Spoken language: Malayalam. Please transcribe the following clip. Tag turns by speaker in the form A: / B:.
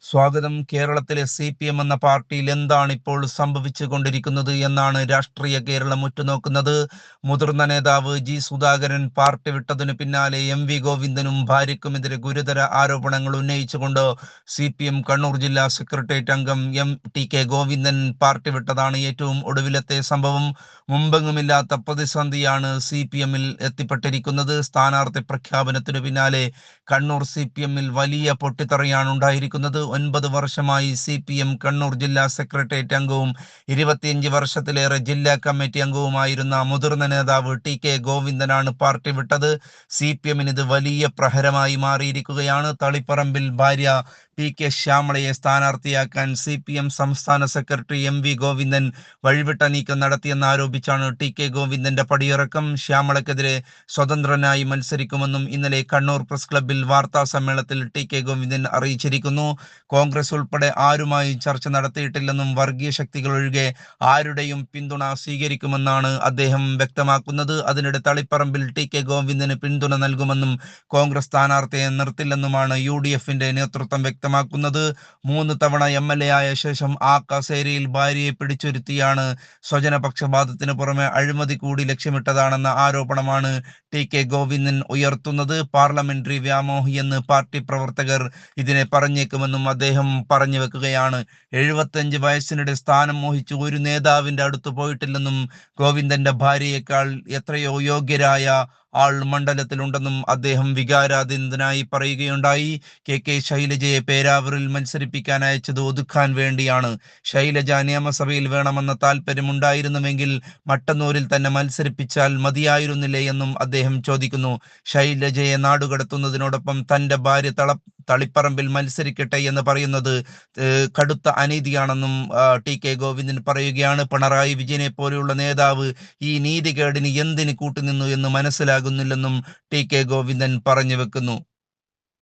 A: സ്വാഗതം. കേരളത്തിലെ CPM എന്ന പാർട്ടിയിൽ എന്താണ് ഇപ്പോൾ സംഭവിച്ചു കൊണ്ടിരിക്കുന്നത് എന്നാണ് രാഷ്ട്രീയ കേരളം ഉറ്റുനോക്കുന്നത്. മുതിർന്ന നേതാവ് ജി സുധാകരൻ പാർട്ടി വിട്ടതിനു പിന്നാലെ MV ഗോവിന്ദനും ഭാര്യയ്ക്കുമെതിരെ ഗുരുതര ആരോപണങ്ങൾ ഉന്നയിച്ചുകൊണ്ട് CPM കണ്ണൂർ ജില്ലാ സെക്രട്ടേറിയറ്റ് അംഗം TK ഗോവിന്ദൻ പാർട്ടി വിട്ടതാണ് ഏറ്റവും ഒടുവിലത്തെ സംഭവം. മുമ്പെങ്ങുമില്ലാത്ത പ്രതിസന്ധിയാണ് CPM-ൽ എത്തിപ്പെട്ടിരിക്കുന്നത്. സ്ഥാനാർത്ഥി പ്രഖ്യാപനത്തിനു പിന്നാലെ കണ്ണൂർ CPM-ൽ വലിയ പൊട്ടിത്തെറിയാണ് ഉണ്ടായിരിക്കുന്നത്. 9 വർഷമായി CPM കണ്ണൂർ ജില്ലാ സെക്രട്ടേറിയറ്റ് അംഗവും 25 വർഷത്തിലേറെ ജില്ലാ കമ്മിറ്റി അംഗവുമായിരുന്ന മുതിർന്ന നേതാവ് TK ഗോവിന്ദനാണ് പാർട്ടി വിട്ടത്. CPM-ന് ഇത് വലിയ പ്രഹരമായി മാറിയിരിക്കുകയാണ്. തളിപ്പറമ്പിൽ ഭാര്യ PK ശ്യാമളയെ സ്ഥാനാർത്ഥിയാക്കാൻ CPM സംസ്ഥാന സെക്രട്ടറി MV ഗോവിന്ദൻ വഴിവിട്ട നീക്കം നടത്തിയെന്ന് ആരോപിച്ചാണ് TK ഗോവിന്ദന്റെ പടിയിറക്കം. ശ്യാമളക്കെതിരെ സ്വതന്ത്രനായി മത്സരിക്കുമെന്നും ഇന്നലെ കണ്ണൂർ പ്രസ് ക്ലബ്ബിൽ വാർത്താ സമ്മേളനത്തിൽ TK ഗോവിന്ദൻ അറിയിച്ചിരിക്കുന്നു. കോൺഗ്രസ് ഉൾപ്പെടെ ആരുമായി ചർച്ച നടത്തിയിട്ടില്ലെന്നും വർഗീയ ശക്തികൾ ഒഴികെ ആരുടെയും പിന്തുണ സ്വീകരിക്കുമെന്നാണ് അദ്ദേഹം വ്യക്തമാക്കുന്നത്. അതിനിടെ തളിപ്പറമ്പിൽ TK ഗോവിന്ദന് പിന്തുണ നൽകുമെന്നും കോൺഗ്രസ് സ്ഥാനാർത്ഥിയെ നിർത്തില്ലെന്നുമാണ് UDF-ന്റെ നേതൃത്വം വ്യക്തമാക്കുന്നത്. 3 തവണ MLA ആയ ശേഷം ആ കസേരയിൽ ഭാര്യയെ പിടിച്ചിരുത്തിയാണ് സ്വജനപക്ഷപാതത്തിന് പുറമെ അഴിമതി കൂടി ലക്ഷ്യമിട്ടതാണെന്ന ആരോപണമാണ് TK ഗോവിന്ദൻ ഉയർത്തുന്നത്. പാർലമെന്ററി വ്യാമോഹി എന്ന് പാർട്ടി പ്രവർത്തകർ ഇതിനെ പറഞ്ഞേക്കുമെന്നും അദ്ദേഹം പറഞ്ഞു വെക്കുകയാണ്. 75 വയസ്സിനിടെ സ്ഥാനം മോഹിച്ച് ഒരു നേതാവിന്റെ അടുത്ത് പോയിട്ടില്ലെന്നും ഗോവിന്ദന്റെ ഭാര്യയേക്കാൾ എത്രയോ യോഗ്യരായ ആൾ മണ്ഡലത്തിലുണ്ടെന്നും അദ്ദേഹം വികാരാധീനനായി പറയുകയുണ്ടായി. KK ശൈലജയെ പേരാവൂരിൽ മത്സരിപ്പിക്കാൻ അയച്ചത് ഒതുക്കാൻ വേണ്ടിയാണ്. ശൈലജ നിയമസഭയിൽ വേണമെന്ന താല്പര്യമുണ്ടായിരുന്നുവെങ്കിൽ മട്ടന്നൂരിൽ തന്നെ മത്സരിപ്പിച്ചാൽ മതിയായിരുന്നില്ലേ എന്നും അദ്ദേഹം ചോദിക്കുന്നു. ശൈലജയെ നാടുകടത്തുന്നതിനോടൊപ്പം തന്റെ ഭാര്യ തളിപ്പറമ്പിൽ മത്സരിക്കട്ടെ എന്ന് പറയുന്നത് കടുത്ത അനീതിയാണെന്നും TK ഗോവിന്ദൻ പറയുകയാണ്. പിണറായി വിജയനെ പോലെയുള്ള നേതാവ് ഈ നീതികേടിന് എന്തിന് കൂട്ടുനിന്നു എന്ന് മനസ്സിലാകുന്നില്ലെന്നും TK ഗോവിന്ദൻ പറഞ്ഞു വെക്കുന്നു.